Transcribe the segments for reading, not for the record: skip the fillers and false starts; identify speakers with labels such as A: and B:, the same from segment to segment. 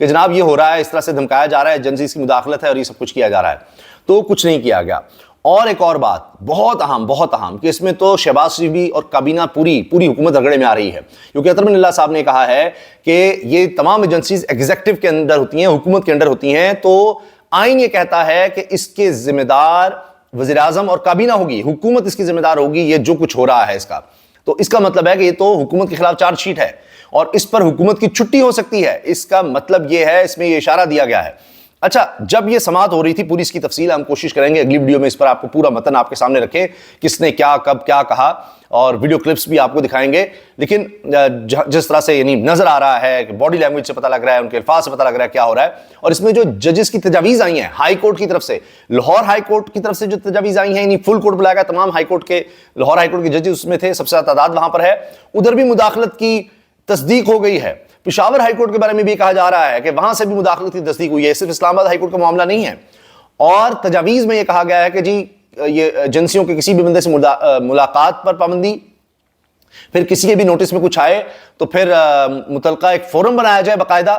A: کہ جناب یہ ہو رہا ہے, اس طرح سے دھمکایا جا رہا ہے, ایجنسیز کی مداخلت ہے اور یہ سب کچھ کیا جا رہا ہے, تو کچھ نہیں کیا گیا. اور ایک اور بات بہت اہم کہ اس میں تو شہباز شریف بھی اور کابینہ پوری حکومت رگڑے میں آ رہی ہے, کیونکہ اطہر بن اللہ صاحب نے کہا ہے کہ یہ تمام ایجنسیز ایگزیکٹو کے اندر ہوتی ہیں, حکومت کے اندر ہوتی ہیں, تو آئین یہ کہتا ہے کہ اس کے ذمہ دار وزیر اعظم اور کابینہ ہوگی, حکومت اس کی ذمہ دار ہوگی یہ جو کچھ ہو رہا ہے اس کا. تو اس کا مطلب ہے کہ یہ تو حکومت کے خلاف چارج شیٹ ہے اور اس پر حکومت کی چھٹی ہو سکتی ہے. اس کا مطلب یہ ہے, اس میں یہ اشارہ دیا گیا ہے. اچھا, جب یہ سماعت ہو رہی تھی پوری اس کی تفصیل ہم کوشش کریں گے اگلی ویڈیو میں اس پر آپ کو پورا متن آپ کے سامنے رکھیں, کس نے کیا کب کیا کہا, اور ویڈیو کلپس بھی آپ کو دکھائیں گے. لیکن جس طرح سے یعنی نظر آ رہا ہے کہ باڈی لینگویج سے پتہ لگ رہا ہے, ان کے الفاظ سے پتہ لگ رہا ہے کیا ہو رہا ہے. اور اس میں جو ججز کی تجاویز آئی ہیں ہائی کورٹ کی طرف سے, لاہور ہائی کورٹ کی طرف سے جو تجاویز آئی ہیں, یعنی فل کورٹ بلایا گیا, تمام ہائی کورٹ کے, لاہور ہائی کورٹ کے ججز اس میں تھے, سب سے زیادہ تعداد وہاں پر ہے, ادھر بھی مداخلت کی تصدیق ہو گئی ہے. پشاور ہائی کورٹ کے بارے میں بھی کہا جا رہا ہے کہ وہاں سے بھی مداخلت کی تصدیق ہوئی ہے, صرف اسلام آباد ہائی کورٹ کا معاملہ نہیں ہے. اور تجاویز میں یہ کہا گیا ہے کہ جی یہ ایجنسیوں کے کسی بھی بندے سے ملاقات پر پابندی, پھر کسی کے بھی نوٹس میں کچھ آئے تو پھر متعلقہ ایک فورم بنایا جائے باقاعدہ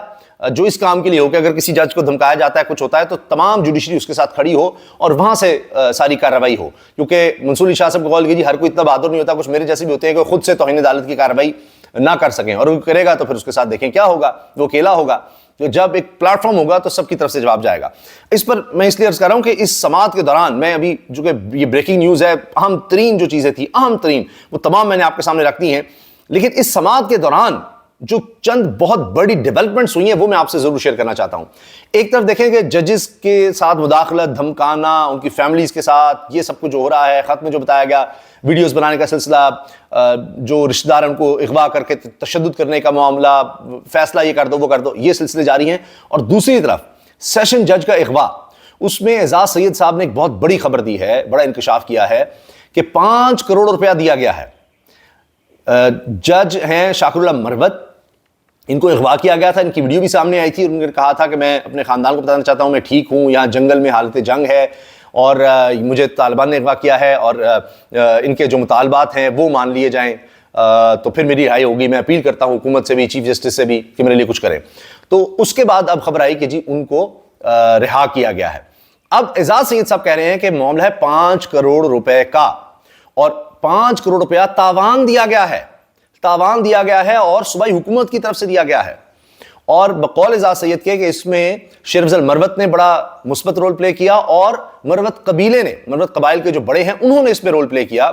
A: جو اس کام کے لیے ہو کہ اگر کسی جج کو دھمکایا جاتا ہے, کچھ ہوتا ہے, تو تمام جوڈیشری اس کے ساتھ کھڑی ہو اور وہاں سے ساری کارروائی ہو. کیونکہ منصور علی شاہ صاحب کو قول کی جی ہر کوئی اتنا بہادر نہیں ہوتا, کچھ میرے جیسے بھی ہوتے ہیں کہ خود سے توہین عدالت کی کارروائی نہ کر سکیں, اور وہ کرے گا تو پھر اس کے ساتھ دیکھیں کیا ہوگا, وہ اکیلا ہوگا. تو جب ایک پلیٹ فارم ہوگا تو سب کی طرف سے جواب جائے گا. اس پر میں اس لیے عرض کر رہا ہوں کہ اس سماعت کے دوران میں ابھی جو کہ یہ بریکنگ نیوز ہے, اہم ترین جو چیزیں تھیں, اہم ترین وہ تمام میں نے آپ کے سامنے رکھ دی ہیں. لیکن اس سماعت کے دوران جو چند بہت بڑی ڈیولپمنٹس ہوئی ہیں وہ میں آپ سے ضرور شیئر کرنا چاہتا ہوں. ایک طرف دیکھیں کہ ججز کے ساتھ مداخلت, دھمکانا, ان کی فیملیز کے ساتھ, یہ سب کچھ جو ہو رہا ہے, خط میں جو بتایا گیا, ویڈیوز بنانے کا سلسلہ, جو رشتہ دار ان کو اغوا کر کے تشدد کرنے کا معاملہ, فیصلہ یہ کر دو وہ کر دو, یہ سلسلے جاری ہیں. اور دوسری طرف سیشن جج کا اغوا, اس میں اعزاز سید صاحب نے ایک بہت بڑی خبر دی ہے, بڑا انکشاف کیا ہے کہ 5 کروڑ روپیہ دیا گیا ہے. جج ہیں شاکر اللہ مروت, ان کو اغوا کیا گیا تھا, ان کی ویڈیو بھی سامنے آئی تھی, اور انہوں نے کہا تھا کہ میں اپنے خاندان کو بتانا چاہتا ہوں میں ٹھیک ہوں, یہاں جنگل میں حالت جنگ ہے اور مجھے طالبان نے اغوا کیا ہے اور ان کے جو مطالبات ہیں وہ مان لیے جائیں تو پھر میری رہائی ہوگی. میں اپیل کرتا ہوں حکومت سے بھی, چیف جسٹس سے بھی کہ میرے لیے کچھ کریں. تو اس کے بعد اب خبر آئی کہ جی ان کو رہا کیا گیا ہے. اب اعزاز سید صاحب کہہ رہے ہیں کہ معاملہ ہے 5 کروڑ روپے کا, اور 5 کروڑ روپیہ تاوان دیا گیا ہے, تاوان دیا گیا ہے اور صوبائی حکومت کی طرف سے دیا گیا ہے. اور بقول اعزاز سید کے کہ اس میں شیر افضل مروت نے بڑا مثبت رول پلے کیا, اور مروت قبیلے نے, مروت قبائل کے جو بڑے ہیں انہوں نے اس میں رول پلے کیا.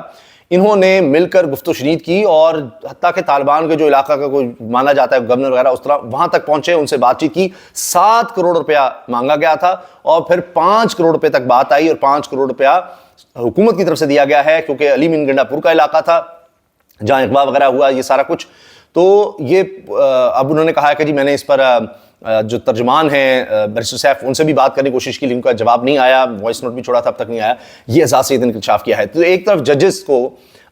A: انہوں نے مل کر گفت و شنید کی, اور حتیٰ کہ طالبان کے جو علاقہ کا کوئی مانا جاتا ہے گورنر وغیرہ اس طرح وہاں تک پہنچے, ان سے بات چیت کی. 7 کروڑ روپیہ مانگا گیا تھا اور پھر 5 کروڑ روپے تک بات آئی, اور 5 کروڑ روپیہ حکومت کی طرف سے دیا گیا ہے, کیونکہ علی مین گنڈا پور کا علاقہ تھا جہاں اغوا وغیرہ ہوا یہ سارا کچھ. تو یہ اب انہوں نے کہا ہے کہ جی میں نے اس پر جو ترجمان ہیں بیرسٹر سیف ان سے بھی بات کرنے کی کوشش کی, ان کا جواب نہیں آیا, وائس نوٹ بھی چھوڑا تھا اب تک نہیں آیا. یہ اعزاز سید نے انکشاف کیا ہے. تو ایک طرف ججز کو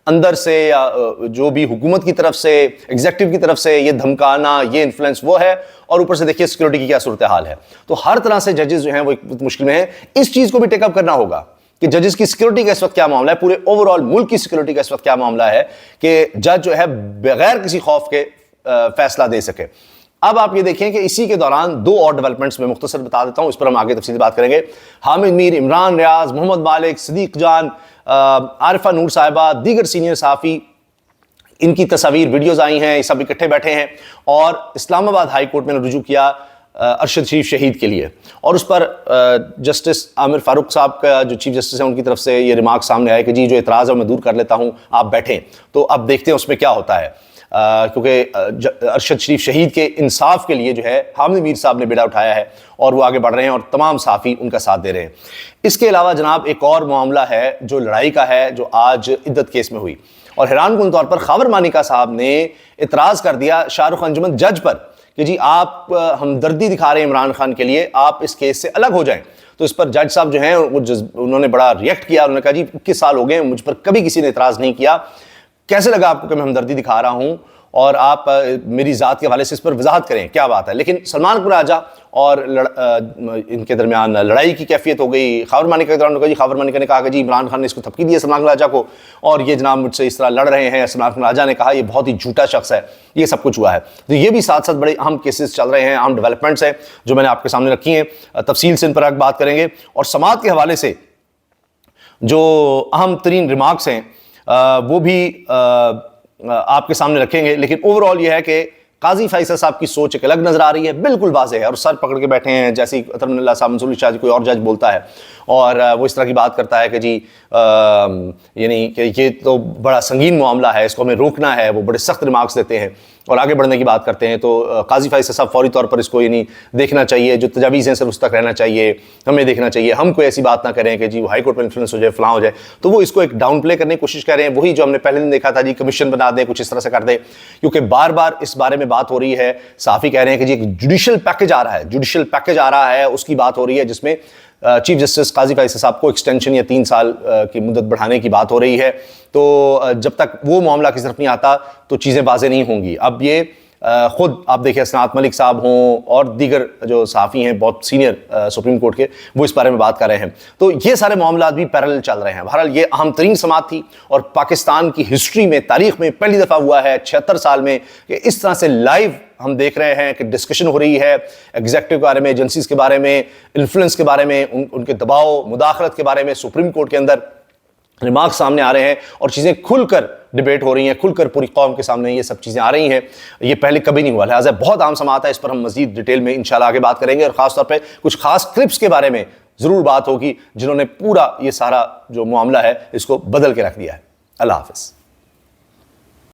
A: اندر سے یا جو بھی حکومت کی طرف سے, ایگزیکٹو کی طرف سے یہ دھمکانا, یہ انفلوئنس وہ ہے, اور اوپر سے دیکھیے سیکورٹی کی کیا صورتحال ہے. تو ہر طرح سے ججز جو ہیں وہ ایک مشکل میں ہیں. اس چیز کو بھی ٹیک اپ کرنا ہوگا کہ ججز کی سیکورٹی کا اس وقت کیا معاملہ ہے, پورے اوور آل ملک کی سیکورٹی کا اس وقت کیا معاملہ ہے کہ جج جو ہے بغیر کسی خوف کے فیصلہ دے سکے. اب آپ یہ دیکھیں کہ اسی کے دوران 2 اور ڈیولپمنٹس میں مختصر بتا دیتا ہوں, اس پر ہم آگے تفصیلی بات کریں گے. حامد میر, عمران ریاض, محمد مالک, صدیق جان, عارفہ نور صاحبہ, دیگر سینئر صحافی, ان کی تصاویر ویڈیوز آئی ہیں, یہ سب اکٹھے بیٹھے ہیں اور اسلام آباد ہائی کورٹ میں رجوع کیا ارشد شریف شہید کے لیے. اور اس پر جسٹس عامر فاروق صاحب کا جو چیف جسٹس ہیں ان کی طرف سے یہ ریمارک سامنے آئے کہ جی جو اعتراض ہے میں دور کر لیتا ہوں, آپ بیٹھیں. تو اب دیکھتے ہیں اس میں کیا ہوتا ہے, کیونکہ ارشد شریف شہید کے انصاف کے لیے جو ہے حامد میر صاحب نے بیڑا اٹھایا ہے اور وہ آگے بڑھ رہے ہیں اور تمام صحافی ان کا ساتھ دے رہے ہیں. اس کے علاوہ جناب ایک اور معاملہ ہے جو لڑائی کا ہے, جو آج عدت کیس میں ہوئی, اور حیران کن طور پر خاور مانیکا صاحب نے اعتراض کر دیا شاہ رخ انجمن جج پر کہ جی آپ ہمدردی دکھا رہے ہیں عمران خان کے لیے, آپ اس کیس سے الگ ہو جائیں. تو اس پر جج صاحب جو ہیں انہوں نے بڑا ریئیکٹ کیا, انہوں نے کہا جی 21 سال ہو گئے مجھ پر کبھی کسی نے اعتراض نہیں کیا, کیسے لگا آپ کو کہ میں ہمدردی دکھا رہا ہوں, اور آپ میری ذات کے حوالے سے اس پر وضاحت کریں، کیا بات ہے۔ لیکن سلمان اکبر راجہ اور ان کے درمیان لڑائی کی کیفیت ہو گئی۔ خاور مانیکا کے دوران جی خاور مانیکا نے کہا کہ جی عمران خان نے اس کو تھپکی دی ہے سلمان اکبر راجہ کو، اور یہ جناب مجھ سے اس طرح لڑ رہے ہیں۔ سلمان اکبر راجہ نے کہا یہ بہت ہی جھوٹا شخص ہے، یہ سب کچھ ہوا ہے۔ تو یہ بھی ساتھ ساتھ بڑے اہم کیسز چل رہے ہیں، اہم ڈیولپمنٹس ہیں جو میں نے آپ کے سامنے رکھی ہیں، تفصیل سے ان پر بات کریں گے۔ اور سماعت کے حوالے سے جو اہم ترین ریمارکس ہیں وہ بھی آپ کے سامنے رکھیں گے۔ لیکن اوور آل یہ ہے کہ قاضی فیصل صاحب کی سوچ ایک الگ نظر آ رہی ہے، بالکل واضح ہے، اور سر پکڑ کے بیٹھے ہیں جیسے اطہر اللہ صاحب منصور شاہ جی کوئی اور جج بولتا ہے اور وہ اس طرح کی بات کرتا ہے کہ جی یعنی کہ یہ تو بڑا سنگین معاملہ ہے، اس کو ہمیں روکنا ہے۔ وہ بڑے سخت ریمارکس دیتے ہیں اور آگے بڑھنے کی بات کرتے ہیں، تو قاضی فیصل صاحب فوری طور پر اس کو یعنی دیکھنا چاہیے، جو تجاویز ہیں صرف اس تک رہنا چاہیے، ہمیں دیکھنا چاہیے، ہم کوئی ایسی بات نہ کریں کہ جی وہ ہائی کورٹ میں انفلوئنس ہو جائے، فلاں ہو جائے۔ تو وہ اس کو ایک ڈاؤن پلے کرنے کی کوشش کر رہے ہیں، وہی جو ہم نے پہلے دن دیکھا تھا جی کمیشن بنا دیں، کچھ اس طرح سے کر دیں، کیونکہ بار بار اس بارے میں بات ہو رہی ہے۔ صحافی کہہ رہے ہیں کہ جی ایک جوڈیشل پیکج آ رہا ہے، جوڈیشل پیکج آ رہا ہے، اس کی بات ہو رہی ہے جس میں چیف جسٹس قاضی فیصل صاحب کو ایکسٹینشن یا 3 سال کی مدت بڑھانے کی بات ہو رہی ہے۔ تو جب تک وہ معاملہ کی طرف نہیں آتا تو چیزیں واضح نہیں ہوں گی۔ اب یہ خود آپ دیکھیں اسناد ملک صاحب ہوں اور دیگر جو صحافی ہیں بہت سینئر سپریم کورٹ کے، وہ اس بارے میں بات کر رہے ہیں۔ تو یہ سارے معاملات بھی پیرالل چل رہے ہیں۔ بہرحال یہ اہم ترین سماعت تھی اور پاکستان کی ہسٹری میں، تاریخ میں پہلی دفعہ ہوا ہے 76 سال میں کہ اس طرح سے لائیو ہم دیکھ رہے ہیں کہ ڈسکشن ہو رہی ہے ایگزیکٹو کے بارے میں، ایجنسیز کے بارے میں، انفلوئنس کے بارے میں، ان کے دباؤ مداخلت کے بارے میں۔ سپریم کورٹ کے اندر ریمارکس سامنے آ رہے ہیں اور چیزیں کھل کر ڈیبیٹ ہو رہی ہیں، کھل کر پوری قوم کے سامنے یہ سب چیزیں آ رہی ہیں۔ یہ پہلے کبھی نہیں ہوا، لہٰذا بہت اہم سماعت ہے، اس پر ہم مزید ڈیٹیل میں انشاءاللہ آگے بات کریں گے، اور خاص طور پہ کچھ خاص کلپس کے بارے میں ضرور بات ہوگی جنہوں نے پورا یہ سارا جو معاملہ ہے اس کو بدل کے رکھ دیا ہے۔ اللہ حافظ۔